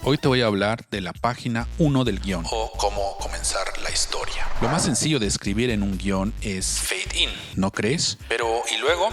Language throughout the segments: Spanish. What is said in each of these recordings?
Hoy te voy a hablar de la página 1 del guión, o cómo comenzar la historia. Lo más sencillo de escribir en un guión es fade in, ¿no crees? Pero, ¿y luego?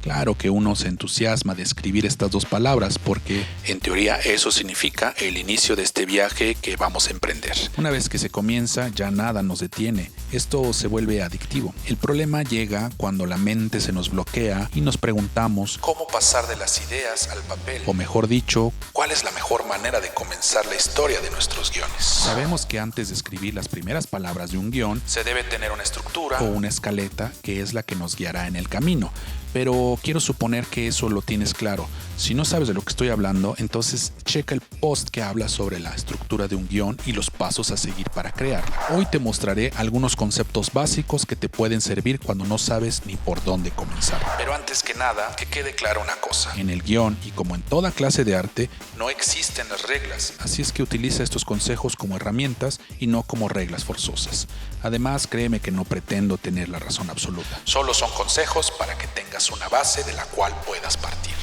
Claro que uno se entusiasma de escribir estas dos palabras porque, en teoría, eso significa el inicio de este viaje que vamos a emprender. Una vez que se comienza, ya nada nos detiene. Esto se vuelve adictivo. El problema llega cuando la mente se nos bloquea y nos preguntamos cómo pasar de las ideas al papel. O mejor dicho, ¿cuál es la mejor manera de comenzar la historia de nuestros guiones? Sabemos que antes de escribir las primeras palabras de un guión, se debe tener una estructura o una escaleta que es la que nos guiará en el camino. Pero quiero suponer que eso lo tienes claro. Si no sabes de lo que estoy hablando, entonces checa el post que habla sobre la estructura de un guión y los pasos a seguir para crearla. Hoy te mostraré algunos conceptos básicos que te pueden servir cuando no sabes ni por dónde comenzar. Pero antes que nada, que quede clara una cosa. En el guión, y como en toda clase de arte, no existen las reglas. Así es que utiliza estos consejos como herramientas y no como reglas forzosas. Además, créeme que no pretendo tener la razón absoluta. Solo son consejos para que tengas una base de la cual puedas partir.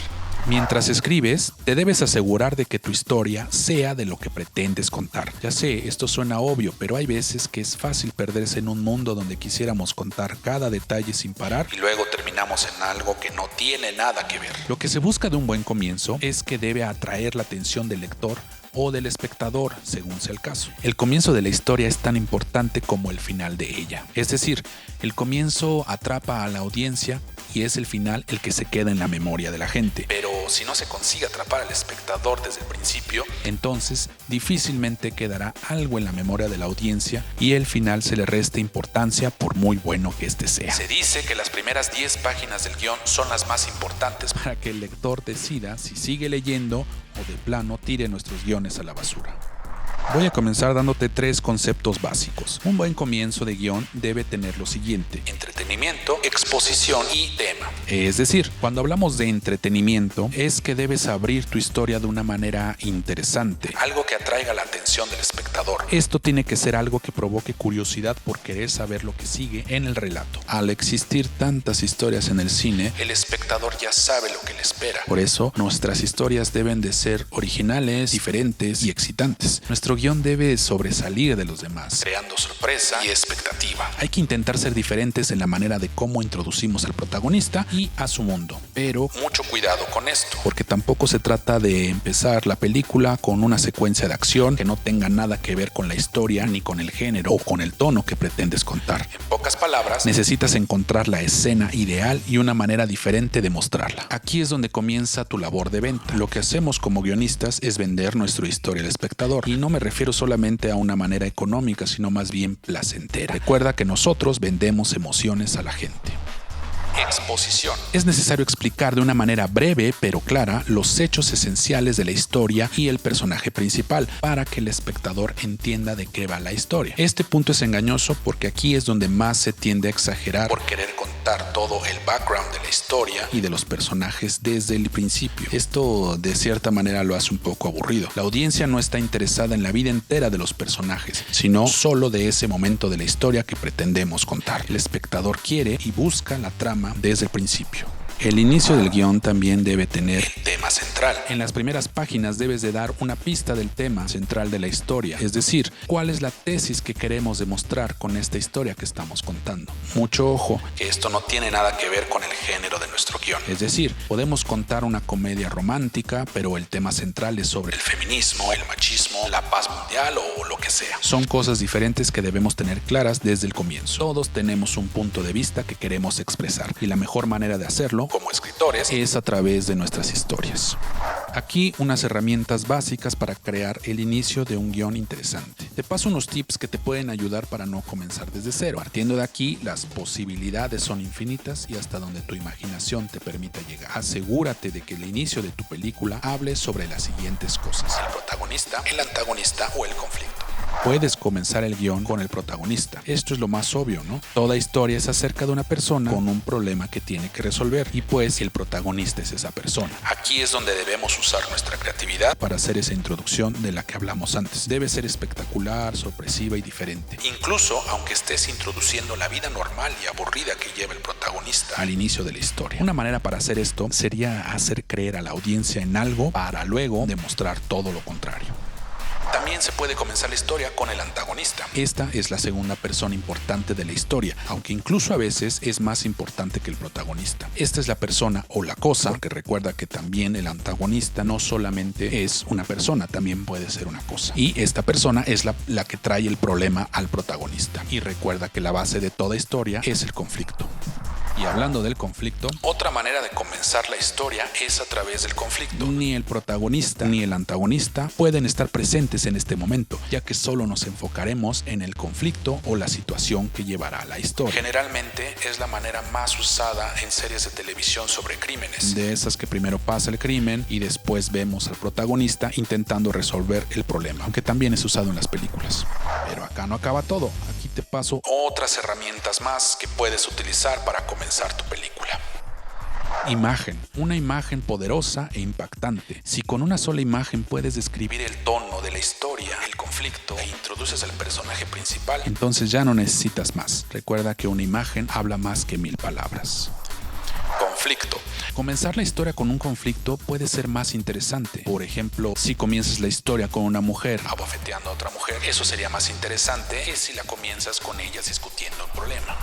Mientras escribes, te debes asegurar de que tu historia sea de lo que pretendes contar. Ya sé, esto suena obvio, pero hay veces que es fácil perderse en un mundo donde quisiéramos contar cada detalle sin parar y luego terminamos en algo que no tiene nada que ver. Lo que se busca de un buen comienzo es que debe atraer la atención del lector o del espectador, según sea el caso. El comienzo de la historia es tan importante como el final de ella. Es decir, el comienzo atrapa a la audiencia y es el final el que se queda en la memoria de la gente. Pero si no se consigue atrapar al espectador desde el principio, entonces difícilmente quedará algo en la memoria de la audiencia y el final se le resta importancia por muy bueno que este sea. Se dice que las primeras 10 páginas del guión son las más importantes para que el lector decida si sigue leyendo o de plano tire nuestros guiones a la basura. Voy a comenzar dándote 3 conceptos básicos. Un buen comienzo de guión debe tener lo siguiente: entretenimiento, exposición y tema. Es decir, cuando hablamos de entretenimiento, es que debes abrir tu historia de una manera interesante, algo que atraiga la atención del espectador. Esto tiene que ser algo que provoque curiosidad por querer saber lo que sigue en el relato. Al existir tantas historias en el cine, el espectador ya sabe lo que le espera. Por eso, nuestras historias deben de ser originales, diferentes y excitantes. Nuestro guión debe sobresalir de los demás, creando sorpresa y expectativa. Hay que intentar ser diferentes en la manera de cómo introducimos al protagonista y a su mundo. Pero mucho cuidado con esto, porque tampoco se trata de empezar la película con una secuencia de acción que no tenga nada que ver con la historia, ni con el género o con el tono que pretendes contar. En pocas palabras, necesitas encontrar la escena ideal y una manera diferente de mostrarla. Aquí es donde comienza tu labor de venta. Lo que hacemos como guionistas es vender nuestra historia al espectador, y no me refiero solamente a una manera económica, sino más bien placentera. Recuerda que nosotros vendemos emociones a la gente. Exposición. Es necesario explicar de una manera breve pero clara los hechos esenciales de la historia y el personaje principal para que el espectador entienda de qué va la historia. Este punto es engañoso porque aquí es donde más se tiende a exagerar por querer contar todo el background de la historia y de los personajes desde el principio. Esto de cierta manera lo hace un poco aburrido. La audiencia no está interesada en la vida entera de los personajes, sino solo de ese momento de la historia que pretendemos contar. El espectador quiere y busca la trama desde el principio. El inicio del guión también debe tener el tema central. En las primeras páginas debes de dar una pista del tema central de la historia, es decir, cuál es la tesis que queremos demostrar con esta historia que estamos contando. Mucho ojo, que esto no tiene nada que ver con el género de nuestro guión. Es decir, podemos contar una comedia romántica, pero el tema central es sobre el feminismo, el machismo, la paz mundial o lo que sea. Son cosas diferentes que debemos tener claras desde el comienzo. Todos tenemos un punto de vista que queremos expresar y la mejor manera de hacerlo como escritores es a través de nuestras historias. Aquí unas herramientas básicas para crear el inicio de un guión interesante. Te paso unos tips que te pueden ayudar para no comenzar desde cero. Partiendo de aquí, las posibilidades son infinitas y hasta donde tu imaginación te permita llegar. Asegúrate de que el inicio de tu película hable sobre las siguientes cosas: el protagonista, el antagonista o el conflicto. Puedes comenzar el guión con el protagonista. Esto es lo más obvio, ¿no? Toda historia es acerca de una persona con un problema que tiene que resolver y pues el protagonista es esa persona. Aquí es donde debemos usar nuestra creatividad para hacer esa introducción de la que hablamos antes. Debe ser espectacular, sorpresiva y diferente. Incluso aunque estés introduciendo la vida normal y aburrida que lleva el protagonista al inicio de la historia. Una manera para hacer esto sería hacer creer a la audiencia en algo para luego demostrar todo lo contrario. También se puede comenzar la historia con el antagonista. Esta es la segunda persona importante de la historia, aunque incluso a veces es más importante que el protagonista. Esta es la persona o la cosa, porque recuerda que también el antagonista no solamente es una persona, también puede ser una cosa. Y esta persona es la que trae el problema al protagonista. Y recuerda que la base de toda historia es el conflicto. Y hablando del conflicto, otra manera de comenzar la historia es a través del conflicto. Ni el protagonista ni el antagonista pueden estar presentes en este momento, ya que solo nos enfocaremos en el conflicto o la situación que llevará a la historia. Generalmente es la manera más usada en series de televisión sobre crímenes. De esas que primero pasa el crimen y después vemos al protagonista intentando resolver el problema, aunque también es usado en las películas. Pero acá no acaba todo. Aquí te paso otras herramientas más que puedes utilizar para comenzar tu película. Imagen. Una imagen poderosa e impactante. Si con una sola imagen puedes describir el tono de la historia, el conflicto e introduces al personaje principal, entonces ya no necesitas más. Recuerda que una imagen habla más que 1000 palabras. Conflicto. Comenzar la historia con un conflicto puede ser más interesante. Por ejemplo, si comienzas la historia con una mujer abofeteando a otra mujer, eso sería más interesante que si la comienzas con ellas discutiendo un problema.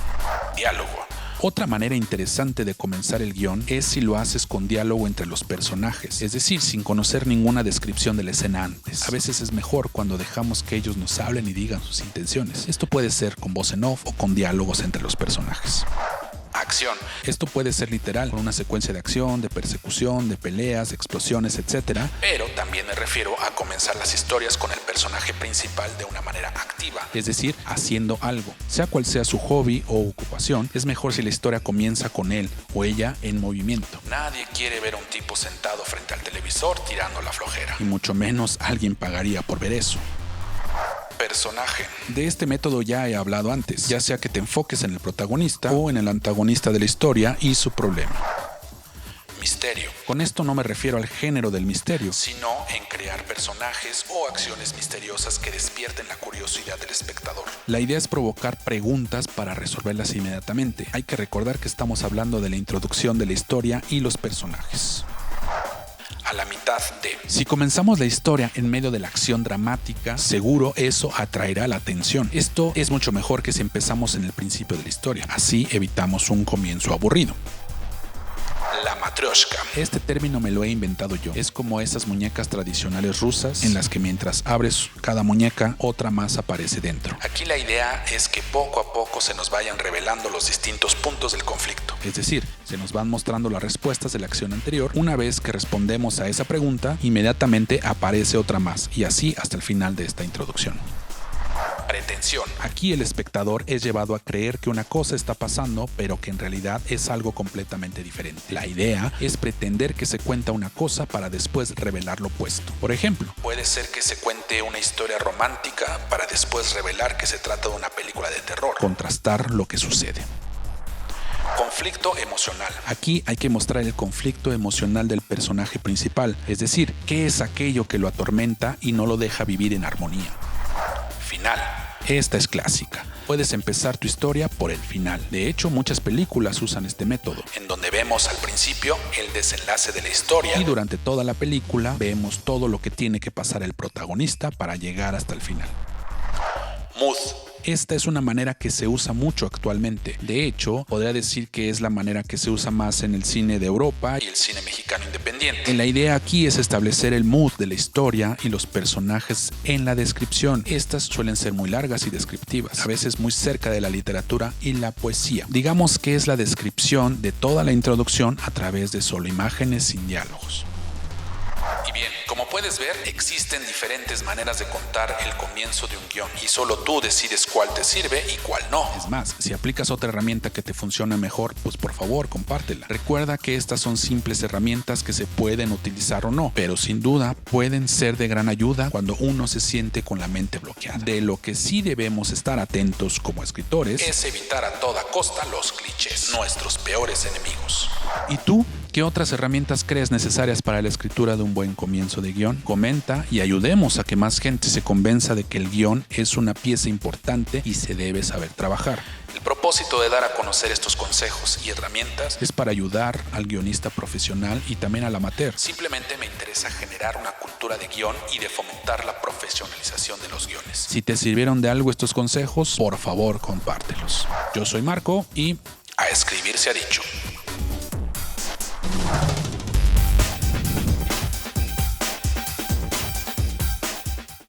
Diálogo. Otra manera interesante de comenzar el guión es si lo haces con diálogo entre los personajes, es decir, sin conocer ninguna descripción de la escena antes. A veces es mejor cuando dejamos que ellos nos hablen y digan sus intenciones. Esto puede ser con voz en off o con diálogos entre los personajes. Acción. Esto puede ser literal, con una secuencia de acción, de persecución, de peleas, explosiones, etc. Pero también me refiero a comenzar las historias con el personaje principal de una manera activa, es decir, haciendo algo. Sea cual sea su hobby o ocupación, es mejor si la historia comienza con él o ella en movimiento. Nadie quiere ver a un tipo sentado frente al televisor tirando la flojera. Y mucho menos alguien pagaría por ver eso. Personaje. De este método ya he hablado antes, ya sea que te enfoques en el protagonista o en el antagonista de la historia y su problema. Misterio. Con esto no me refiero al género del misterio, sino en crear personajes o acciones misteriosas que despierten la curiosidad del espectador. La idea es provocar preguntas para resolverlas inmediatamente. Hay que recordar que estamos hablando de la introducción de la historia y los personajes. A la mitad de. Si comenzamos la historia en medio de la acción dramática, seguro eso atraerá la atención. Esto es mucho mejor que si empezamos en el principio de la historia. Así evitamos un comienzo aburrido. La matrioshka. Este término me lo he inventado yo. Es como esas muñecas tradicionales rusas en las que mientras abres cada muñeca, otra más aparece dentro. Aquí la idea es que poco a poco se nos vayan revelando los distintos puntos del conflicto. Es decir, se nos van mostrando las respuestas de la acción anterior. Una vez que respondemos a esa pregunta, inmediatamente aparece otra más, y así hasta el final de esta introducción. Pretensión. Aquí el espectador es llevado a creer que una cosa está pasando, pero que en realidad es algo completamente diferente. La idea es pretender que se cuenta una cosa para después revelar lo opuesto. Por ejemplo, puede ser que se cuente una historia romántica para después revelar que se trata de una película de terror. Contrastar lo que sucede. Conflicto emocional. Aquí hay que mostrar el conflicto emocional del personaje principal, es decir, qué es aquello que lo atormenta y no lo deja vivir en armonía. Final. Esta es clásica. Puedes empezar tu historia por el final. De hecho, muchas películas usan este método, en donde vemos al principio el desenlace de la historia y durante toda la película vemos todo lo que tiene que pasar el protagonista para llegar hasta el final. Mood. Esta es una manera que se usa mucho actualmente. De hecho, podría decir que es la manera que se usa más en el cine de Europa y el cine mexicano independiente. La idea aquí es establecer el mood de la historia y los personajes en la descripción. Estas suelen ser muy largas y descriptivas, a veces muy cerca de la literatura y la poesía. Digamos que es la descripción de toda la introducción a través de solo imágenes sin diálogos. Y bien, como puedes ver, existen diferentes maneras de contar el comienzo de un guión y solo tú decides cuál te sirve y cuál no. Es más, si aplicas otra herramienta que te funcione mejor, pues por favor, compártela. Recuerda que estas son simples herramientas que se pueden utilizar o no, pero sin duda pueden ser de gran ayuda cuando uno se siente con la mente bloqueada. De lo que sí debemos estar atentos como escritores es evitar a toda costa los clichés, nuestros peores enemigos. ¿Y tú? ¿Qué otras herramientas crees necesarias para la escritura de un buen comienzo de guión? Comenta y ayudemos a que más gente se convenza de que el guión es una pieza importante y se debe saber trabajar. El propósito de dar a conocer estos consejos y herramientas es para ayudar al guionista profesional y también al amateur. Simplemente me interesa generar una cultura de guión y de fomentar la profesionalización de los guiones. Si te sirvieron de algo estos consejos, por favor compártelos. Yo soy Marco y a escribir se ha dicho.